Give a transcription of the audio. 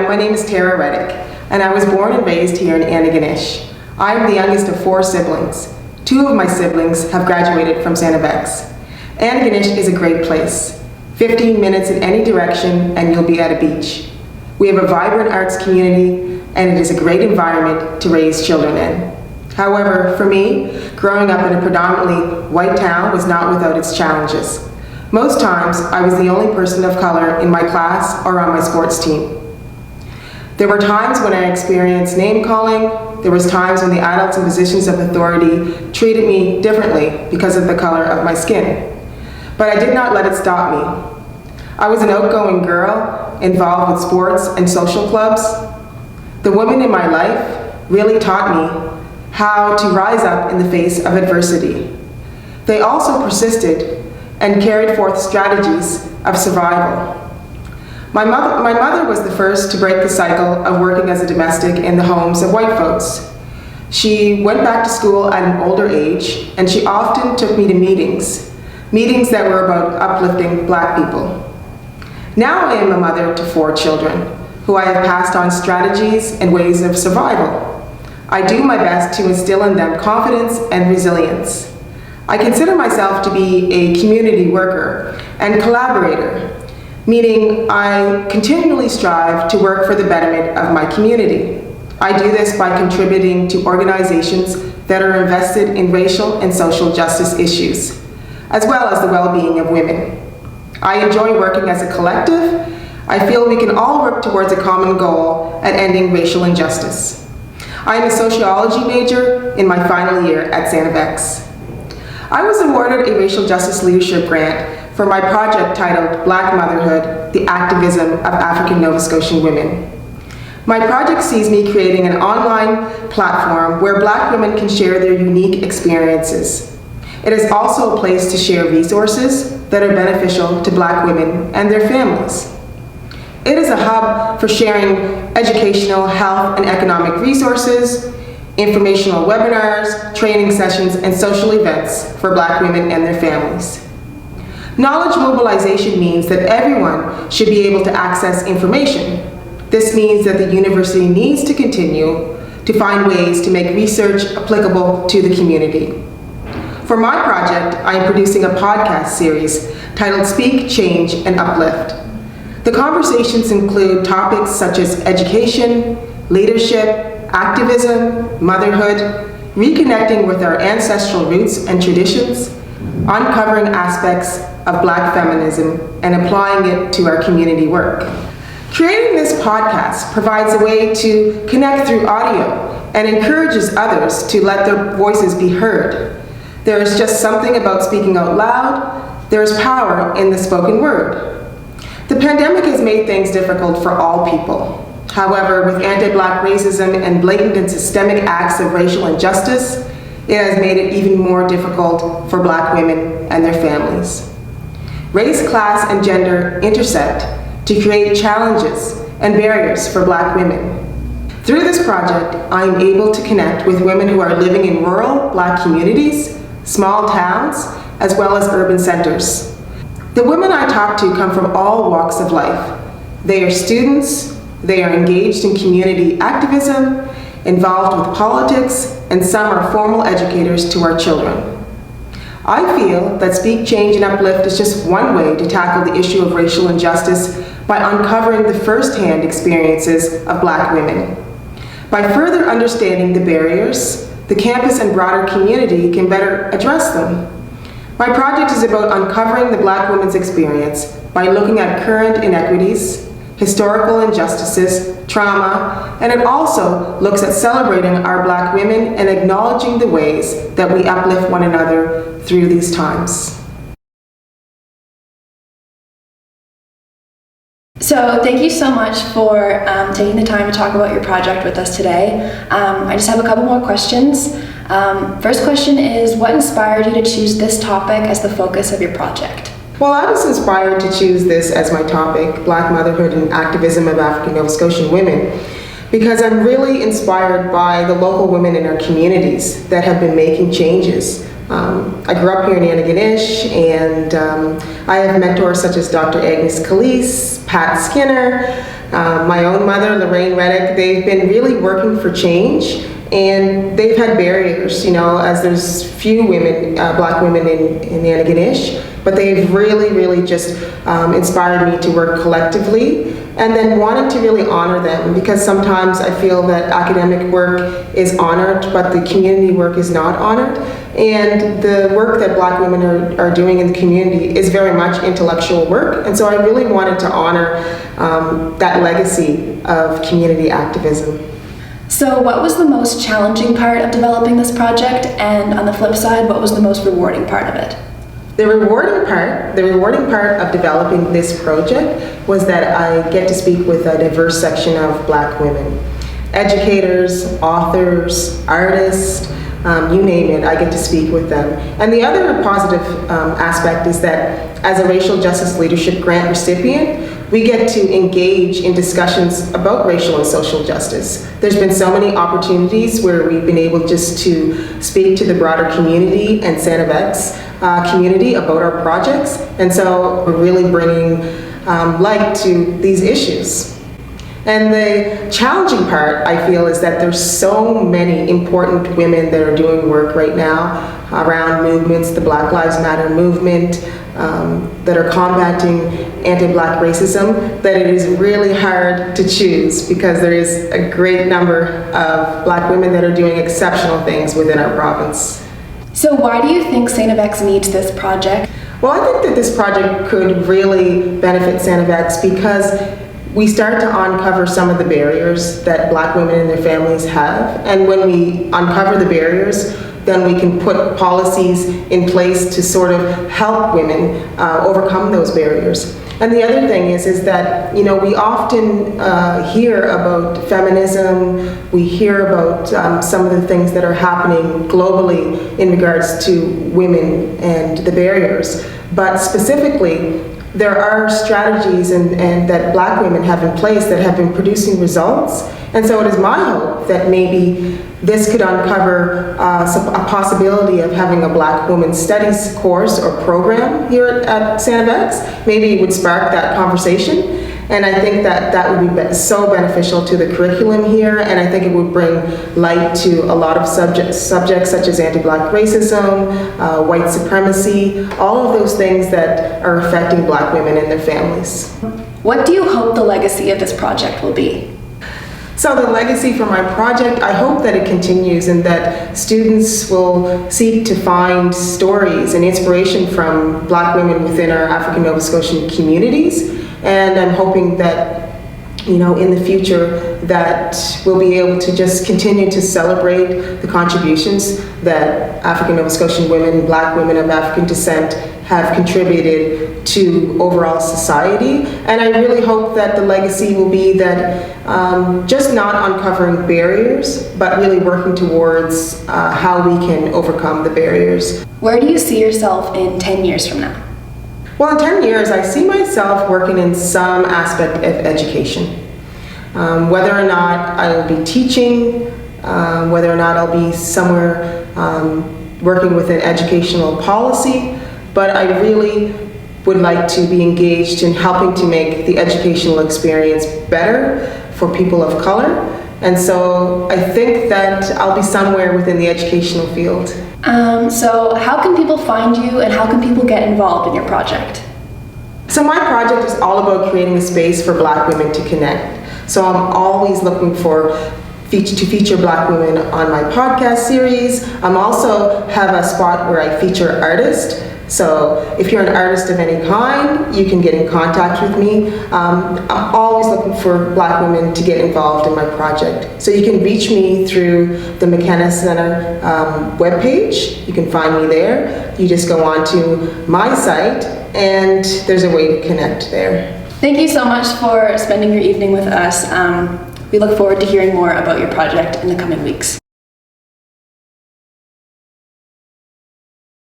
my name is Tara Reddick, and I was born and raised here in Antigonish. I am the youngest of 4 siblings. 2 of my siblings have graduated from Sanevex. Antigonish is a great place. 15 minutes in any direction and you'll be at a beach. We have a vibrant arts community, and it is a great environment to raise children in. However, for me, growing up in a predominantly white town was not without its challenges. Most times, I was the only person of color in my class or on my sports team. There were times when I experienced name-calling. There was times when the adults in positions of authority treated me differently because of the color of my skin. But I did not let it stop me. I was an outgoing girl, involved with sports and social clubs. The women in my life really taught me how to rise up in the face of adversity. They also persisted and carried forth strategies of survival. My mother was the first to break the cycle of working as a domestic in the homes of white folks. She went back to school at an older age, and she often took me to meetings that were about uplifting Black people. Now I am a mother to 4 children, who I have passed on strategies and ways of survival. I do my best to instill in them confidence and resilience. I consider myself to be a community worker and collaborator, meaning I continually strive to work for the betterment of my community. I do this by contributing to organizations that are invested in racial and social justice issues, as well as the well-being of women. I enjoy working as a collective. I feel we can all work towards a common goal at ending racial injustice. I am a sociology major in my final year at Sanevex. I was awarded a Racial Justice Leadership Grant for my project titled Black Motherhood, the Activism of African Nova Scotian Women. My project sees me creating an online platform where Black women can share their unique experiences. It is also a place to share resources that are beneficial to Black women and their families. It is a hub for sharing educational, health, and economic resources, informational webinars, training sessions, and social events for Black women and their families. Knowledge mobilization means that everyone should be able to access information. This means that the university needs to continue to find ways to make research applicable to the community. For my project, I am producing a podcast series titled Speak, Change, and Uplift. The conversations include topics such as education, leadership, activism, motherhood, reconnecting with our ancestral roots and traditions, uncovering aspects of Black feminism, and applying it to our community work. Creating this podcast provides a way to connect through audio and encourages others to let their voices be heard. There is just something about speaking out loud. There is power in the spoken word. The pandemic has made things difficult for all people. However, with anti-Black racism and blatant and systemic acts of racial injustice, it has made it even more difficult for Black women and their families. Race, class, and gender intersect to create challenges and barriers for Black women. Through this project, I am able to connect with women who are living in rural Black communities, small towns, as well as urban centers. The women I talk to come from all walks of life. They are students, they are engaged in community activism, involved with politics, and some are formal educators to our children. I feel that Speak, Change, and Uplift is just one way to tackle the issue of racial injustice by uncovering the first-hand experiences of Black women. By further understanding the barriers, the campus and broader community can better address them. My project is about uncovering the Black woman's experience by looking at current inequities, historical injustices, trauma, and it also looks at celebrating our Black women and acknowledging the ways that we uplift one another through these times. So thank you so much for taking the time to talk about your project with us today. I just have a couple more questions. First question is, what inspired you to choose this topic as the focus of your project? Well, I was inspired to choose this as my topic, Black Motherhood and Activism of African Nova Scotian Women, because I'm really inspired by the local women in our communities that have been making changes. I grew up here in Antigonish, and I have mentors such as Dr. Agnes Calise, Pat Skinner, My own mother, Reddick, they've been really working for change, and they've had barriers, as there's few women, black women in Antigonish, but they've really just inspired me to work collectively, and then wanted to really honor them, because sometimes I feel that academic work is honored, but the community work is not honored. And the work that black women are doing in the community is very much intellectual work, and so I really wanted to honor that legacy of community activism. So what was the most challenging part of developing this project, and on the flip side, what was the most rewarding part of it? The rewarding part of developing this project was that I get to speak with a diverse section of black women. Educators, authors, artists, you name it, I get to speak with them. And the other positive aspect is that as a racial justice leadership grant recipient, we get to engage in discussions about racial and social justice. There's been so many opportunities where we've been able just to speak to the broader community and Sanevex community about our projects, and so we're really bringing light to these issues. And the challenging part, I feel, is that there's so many important women that are doing work right now around movements, the Black Lives Matter movement, that are combating anti-black racism, that it is really hard to choose, because there is a great number of black women that are doing exceptional things within our province. So why do you think Sanevex needs this project? Well, I think that this project could really benefit Sanevex because we start to uncover some of the barriers that black women and their families have. And when we uncover the barriers, then we can put policies in place to sort of help women overcome those barriers. And the other thing is that, we often hear about feminism, we hear about some of the things that are happening globally in regards to women and the barriers. But specifically, there are strategies and that black women have in place that have been producing results. And so it is my hope that maybe this could uncover a possibility of having a Black Women Studies course or program here at Sanevex. Maybe it would spark that conversation. And I think that would be so beneficial to the curriculum here, and I think it would bring light to a lot of subjects such as anti-Black racism, white supremacy, all of those things that are affecting Black women and their families. What do you hope the legacy of this project will be? So the legacy for my project, I hope that it continues and that students will seek to find stories and inspiration from Black women within our African Nova Scotian communities. And I'm hoping that, in the future, that we'll be able to just continue to celebrate the contributions that African Nova Scotian women, Black women of African descent have contributed to overall society. And I really hope that the legacy will be that just not uncovering barriers, but really working towards how we can overcome the barriers. Where do you see yourself in 10 years from now? Well, in 10 years, I see myself working in some aspect of education. Whether or not I will be teaching, whether or not I'll be somewhere working with an educational policy, but I really would like to be engaged in helping to make the educational experience better for people of color. And so I think that I'll be somewhere within the educational field. So how can people find you, and how can people get involved in your project? So my project is all about creating a space for Black women to connect. So I'm always looking to feature Black women on my podcast series. I'm also have a spot where I feature artists. So if you're an artist of any kind, you can get in contact with me. I'm always looking for Black women to get involved in my project. So you can reach me through the McKenna Center webpage. You can find me there. You just go on to my site, and there's a way to connect there. Thank you so much for spending your evening with us. We look forward to hearing more about your project in the coming weeks.